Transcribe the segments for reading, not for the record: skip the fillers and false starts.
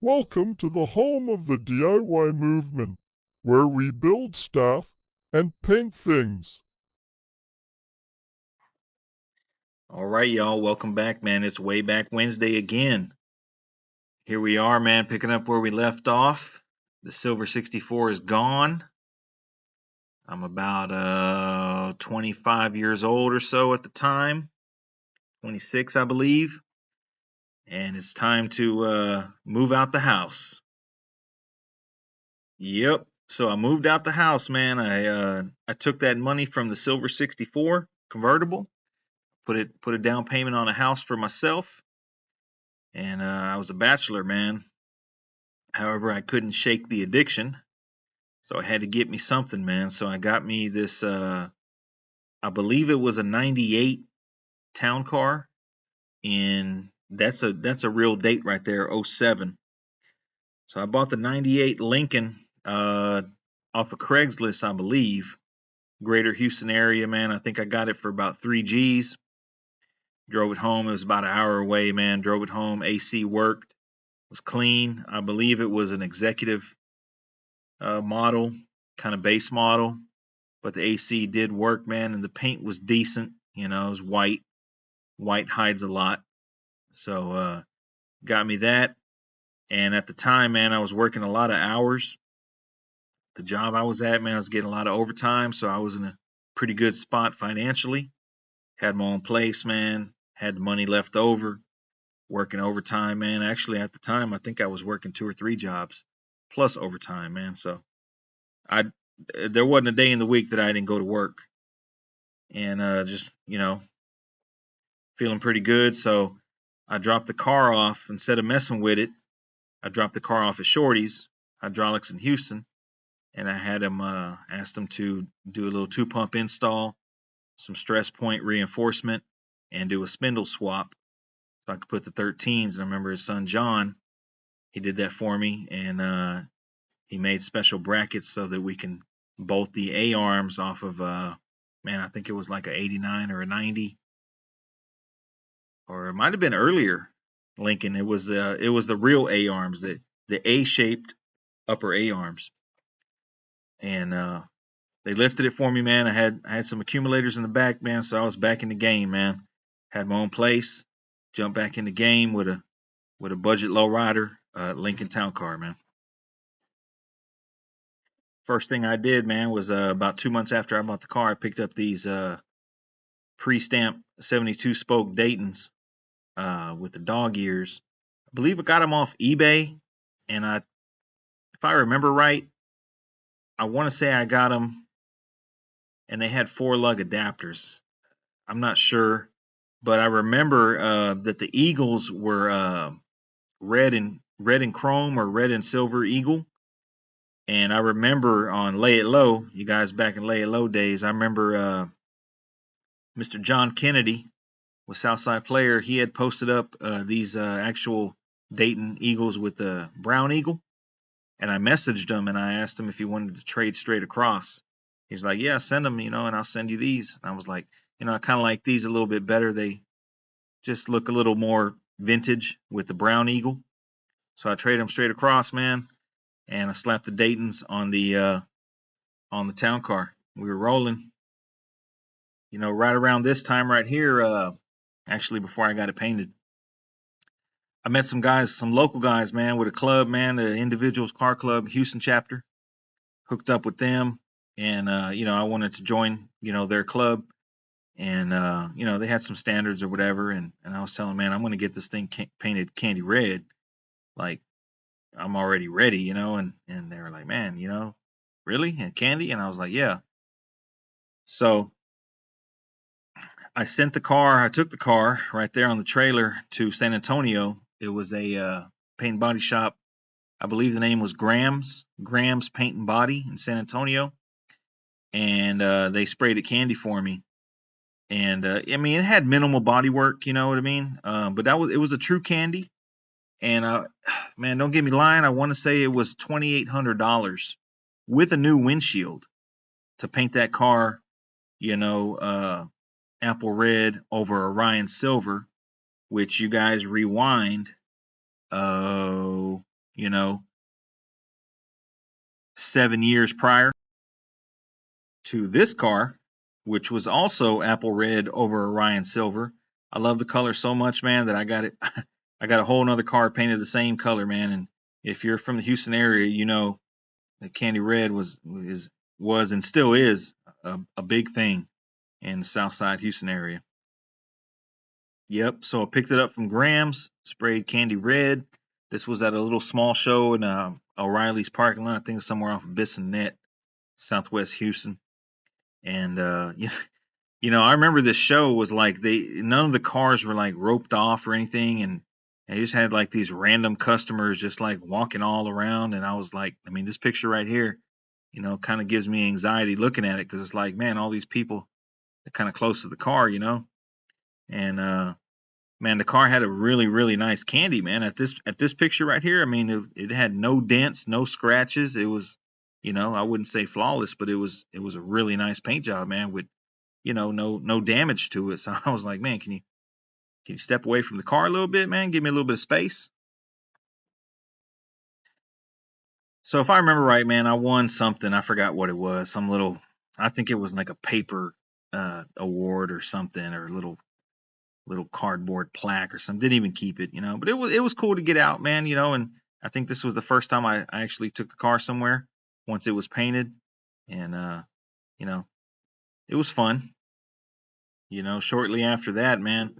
Welcome to the home of the DIY movement, where we build stuff and paint things. All right, y'all. Welcome back, man. It's Way Back Wednesday again. Here we are, man, picking up where we left off. The Silver 64 is gone. I'm about 25 years old or so at the time, 26, I believe. And it's time to move out the house. Yep. So I moved out the house, man. I took that money from the Silver 64 convertible, put a down payment on a house for myself, and I was a bachelor, man. However, I couldn't shake the addiction, so I had to get me something, man. So I got me this I believe it was a 98 town car, and that's a real date right there, '07. So I bought the 98 Lincoln off of Craigslist, I believe. Greater Houston area, man. I think I got it for about 3 G's. Drove it home. It was about an hour away, man. Drove it home. AC worked. Was clean. I believe it was an executive model, kind of base model, but the AC did work, man, and the paint was decent. It was white. White hides a lot, so got me that. And at the time, man, I was working a lot of hours. The job I was at, man, I was getting a lot of overtime, so I was in a pretty good spot financially. Had my own place, man. Had the money left over. Working overtime, man. Actually, at the time, I think I was working 2 or 3 jobs plus overtime, man. So I there wasn't a day in the week that I didn't go to work, and just feeling pretty good. So I dropped the car off instead of messing with it. I dropped the car off at Shorty's Hydraulics in Houston, and I had him asked him to do a little 2 pump install, some stress point reinforcement, and do a spindle swap so I could put the 13s. And I remember his son John, he did that for me, and he made special brackets so that we can bolt the A arms off of man, I think it was like a 89 or a 90, or it might have been earlier. Lincoln. It was the real A arms, the A shaped upper A arms, and they lifted it for me, man. I had some accumulators in the back, man, so I was back in the game, man. Had my own place, jumped back in the game with a budget lowrider, Lincoln Town Car, man. First thing I did, man, was about 2 months after I bought the car, I picked up these pre-stamped 72 spoke Daytons with the dog ears. I believe I got them off eBay, and if I remember right, I want to say I got them, and they had 4 lug adapters. I'm not sure, but I remember that the Eagles were red and chrome or red and silver eagle. And I remember on Lay It Low, you guys back in Lay It Low days, I remember Mr. John Kennedy with Southside Player. He had posted up these actual Dayton Eagles with the brown eagle. And I messaged him and I asked him if he wanted to trade straight across. He's like, yeah, send them, and I'll send you these. And I was like, I kind of like these a little bit better. They just look a little more vintage with the brown eagle. So I traded them straight across, man. And I slapped the Daytons on the town car. We were rolling, right around this time right here, actually before I got it painted. I met some guys, some local guys, man, with a club, man, the Individuals Car Club, Houston chapter. Hooked up with them, and I wanted to join, their club, and they had some standards or whatever, and I was telling them, man, I'm going to get this thing painted candy red, like I'm already ready, and they were like, man, really, and candy, and I was like, yeah. So I took the car right there on the trailer to San Antonio. It was a paint and body shop. I believe the name was Graham's Paint and Body in San Antonio, and they sprayed it candy for me. And I mean, it had minimal body work, you know what I mean? But it was a true candy. And man, don't get me lying, I want to say it was $2,800 with a new windshield to paint that car, apple red over Orion silver, which you guys rewind, 7 years prior to this car, which was also apple red over Orion silver. I love the color so much, man, that I got it. I got a whole nother car painted the same color, man. And if you're from the Houston area, you know that candy red was and still is a big thing in the Southside Houston area. Yep. So I picked it up from Graham's, sprayed candy red. This was at a little small show in O'Reilly's parking lot. I think it's somewhere off of Bissonnet, Southwest Houston. And I remember this show was like none of the cars were like roped off or anything, and they just had like these random customers just like walking all around. And I was like, I mean, this picture right here, kind of gives me anxiety looking at it because it's like, man, all these people are kind of close to the car, and man, the car had a really, really nice candy, man. At this picture right here, I mean, it had no dents, no scratches. It was, I wouldn't say flawless, but it was a really nice paint job, man, with no damage to it. So I was like, man, can you step away from the car a little bit, man? Give me a little bit of space. So if I remember right, man, I won something. I forgot what it was. I think it was like a paper award or something, or a little cardboard plaque or something. Didn't even keep it, but it was cool to get out, man, and I think this was the first time I actually took the car somewhere once it was painted. And it was fun. Shortly after that, man,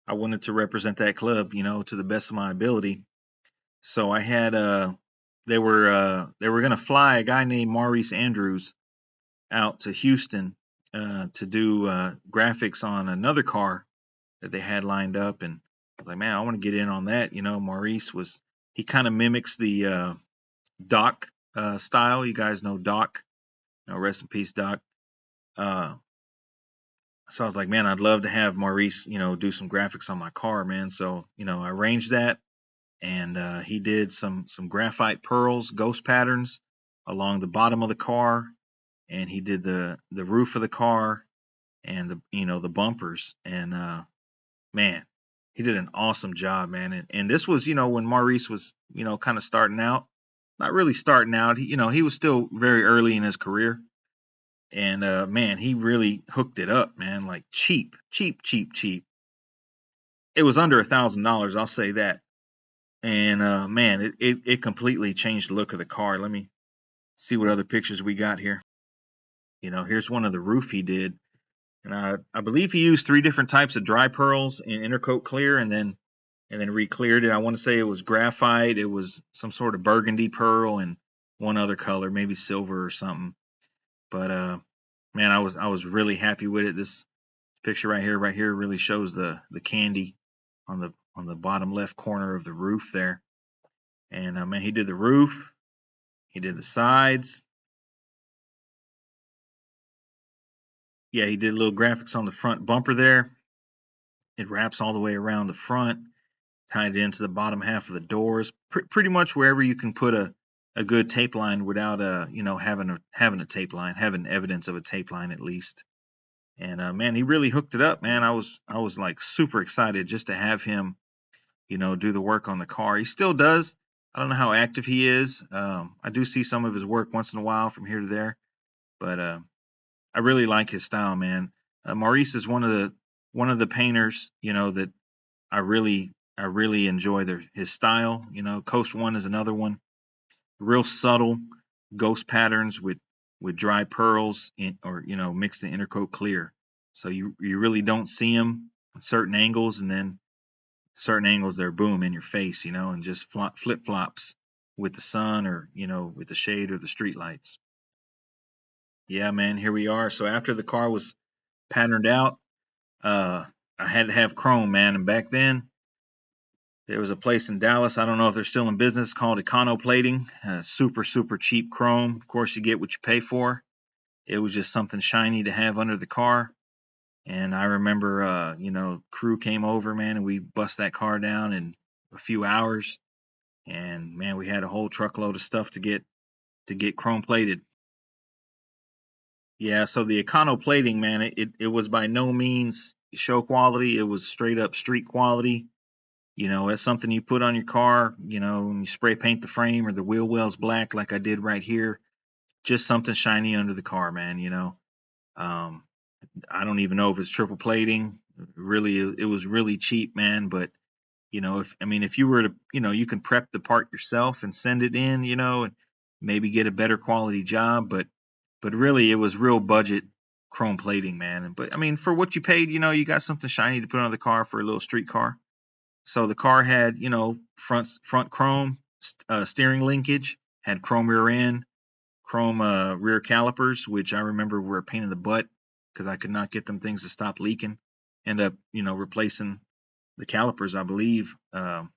I wanted to represent that club, to the best of my ability. So I had they were gonna fly a guy named Maurice Andrews out to Houston to do graphics on another car that they had lined up. And I was like, man, I want to get in on that. Maurice he kind of mimics the Doc style. You guys know Doc, rest in peace, Doc. Uh, so I was like, man, I'd love to have Maurice, do some graphics on my car, man. So, I arranged that, and he did some graphite pearls, ghost patterns along the bottom of the car, and he did the roof of the car and the bumpers. And man, he did an awesome job, man. And this was, when Maurice was, kind of starting out, not really starting out. He was still very early in his career. And man, he really hooked it up, man. Like cheap, cheap, cheap, cheap. It was under $1,000, I'll say that. And man, it completely changed the look of the car. Let me see what other pictures we got here. Here's one of the roof he did. And I believe he used 3 different types of dry pearls in intercoat clear, and then re-cleared it. I want to say it was graphite, it was some sort of burgundy pearl, and one other color, maybe silver or something. But man, I was really happy with it. This picture right here really shows the candy on the bottom left corner of the roof there. And man, he did the roof, he did the sides. Yeah, he did little graphics on the front bumper there. It wraps all the way around the front, tied it into the bottom half of the doors, pretty much wherever you can put a good tape line without having a tape line, having evidence of a tape line at least. And man, he really hooked it up, man. I was like super excited just to have him, do the work on the car. He still does. I don't know how active he is. I do see some of his work once in a while from here to there, but I really like his style, man. Maurice is one of the painters, that I really enjoy his style. Coast One is another one. Real subtle ghost patterns with dry pearls or mixed in intercoat clear. So you really don't see them at certain angles, and then certain angles they're boom in your face, and just flip flops with the sun, or with the shade or the street lights. Yeah, man, here we are. So after the car was patterned out, uh, I had to have chrome, man. And back then, there was a place in Dallas, I don't know if they're still in business, called Econoplating. Super, super cheap chrome. Of course, you get what you pay for. It was just something shiny to have under the car. And I remember, crew came over, man, and we bust that car down in a few hours. And man, we had a whole truckload of stuff to get chrome plated. Yeah, so the Econoplating, man, it was by no means show quality. It was straight up street quality. It's something you put on your car, and you spray paint the frame or the wheel wells black like I did right here. Just something shiny under the car, man. Um, I don't even know if it's triple plating. Really, it was really cheap, man. But if you were to, you can prep the part yourself and send it in, and maybe get a better quality job. But really, it was real budget chrome plating, man. But I mean, for what you paid, you got something shiny to put on the car for a little street car. So the car had, front chrome, steering linkage, had chrome rear end, chrome rear calipers, which I remember were a pain in the butt because I could not get them things to stop leaking. End up, replacing the calipers, I believe, or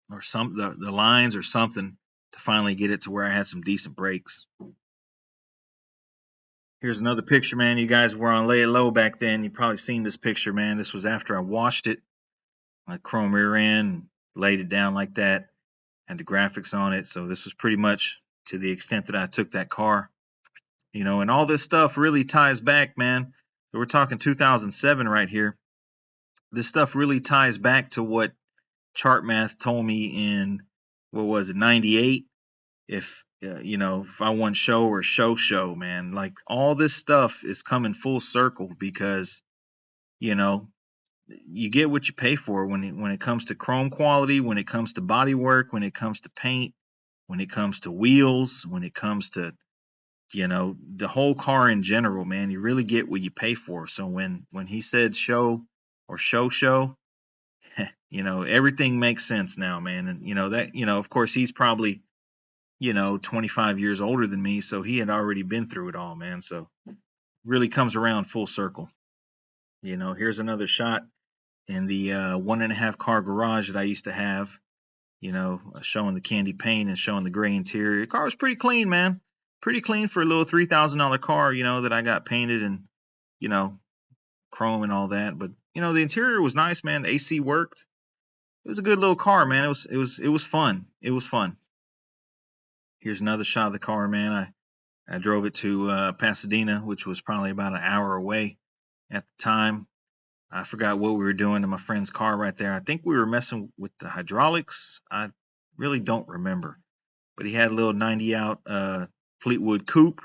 the lines or something to finally get it to where I had some decent brakes. Here's another picture, man. You guys were on lay it low back then. You probably seen this picture, man. This was after I washed it, my chrome rear end, laid it down like that, had the graphics on it. So this was pretty much to the extent that I took that car, and all this stuff really ties back, man. So we're talking 2007 right here. This stuff really ties back to what Chart Math told me in, what was it, 98? If I won show or show, man, like all this stuff is coming full circle because, you know, you get what you pay for when it comes to chrome quality, when it comes to body work, when it comes to paint, when it comes to wheels, when it comes to, the whole car in general, man. You really get what you pay for. So when he said show or show, everything makes sense now, man. And that, of course he's probably, 25 years older than me, so he had already been through it all, man. So really comes around full circle. Here's another shot in the 1.5 car garage that I used to have, showing the candy paint and showing the gray interior. The car was pretty clean, man. Pretty clean for a little $3,000 car, that I got painted and, you know, chrome and all that. But, the interior was nice, man. The AC worked. It was a good little car, man. It was fun. It was fun. Here's another shot of the car, man. I drove it to Pasadena, which was probably about an hour away at the time. I forgot what we were doing in my friend's car right there. I think we were messing with the hydraulics. I really don't remember. But he had a little 90 out Fleetwood coupe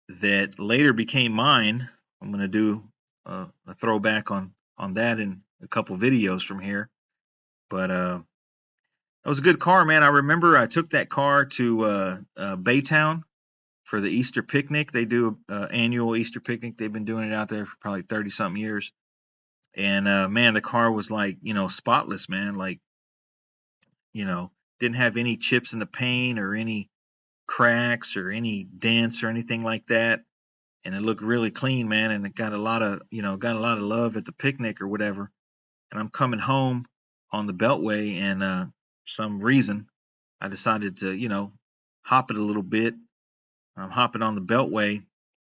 that later became mine. I'm going to do a throwback on that in a couple videos from here. But it was a good car, man. I remember I took that car to Baytown for the Easter picnic. They do an annual Easter picnic. They've been doing it out there for probably 30 something years. And man, the car was like, spotless, man. Like, didn't have any chips in the paint or any cracks or any dents or anything like that. And it looked really clean, man. And it got a lot of, love at the picnic or whatever. And I'm coming home on the Beltway, and some reason I decided to, hop it a little bit. I'm hopping on the Beltway,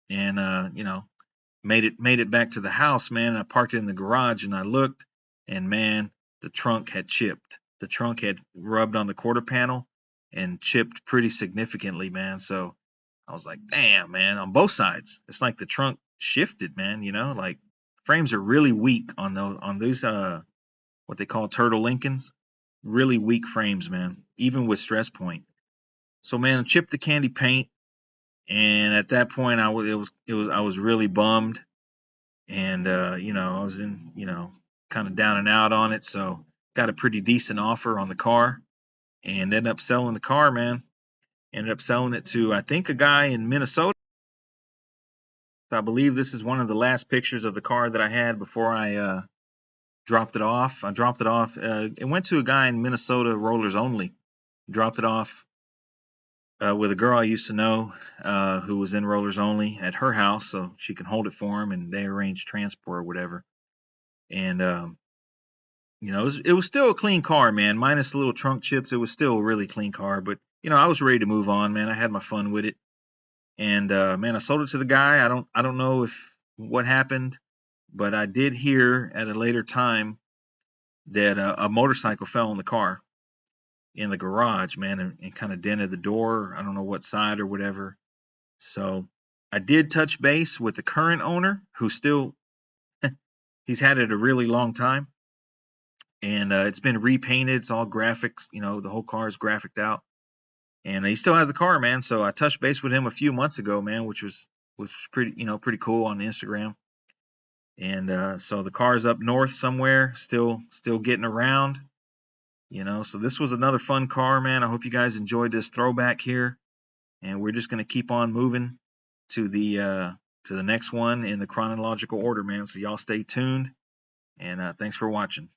and made it back to the house, man. I parked it in the garage, and I looked, and man, the trunk had chipped. The trunk had rubbed on the quarter panel and chipped pretty significantly, man. So I was like, damn, man, on both sides. It's like the trunk shifted, man. Like frames are really weak on these what they call turtle Lincolns. Really weak frames, man, even with stress point. So man, I chipped the candy paint, and at that point, I was really bummed, and I was in, kind of down and out on it. So got a pretty decent offer on the car, and ended up selling the car, man. Ended up selling it to, I think, a guy in Minnesota. I believe this is one of the last pictures of the car that I had before I dropped it off. I dropped it off. It went to a guy in Minnesota, rollers only. Dropped it off with a girl I used to know who was in rollers only at her house, so she can hold it for him, and they arranged transport or whatever. And it was still a clean car, man. Minus the little trunk chips, it was still a really clean car. But I was ready to move on, man. I had my fun with it, and man, I sold it to the guy. I don't know if what happened, but I did hear at a later time that a motorcycle fell in the car in the garage, man, and kind of dented the door. I don't know what side or whatever. So I did touch base with the current owner, who still he's had it a really long time. and it's been repainted. It's all graphics, you know, the whole car is graphicked out, and he still has the car, man. So I touched base with him a few months ago, man, which was pretty, you know, pretty cool on Instagram. And so the car's up north somewhere, still getting around, you know. So this was another fun car, man. I hope you guys enjoyed this throwback here, and we're just gonna keep on moving to the next one in the chronological order, man. So y'all stay tuned, and thanks for watching.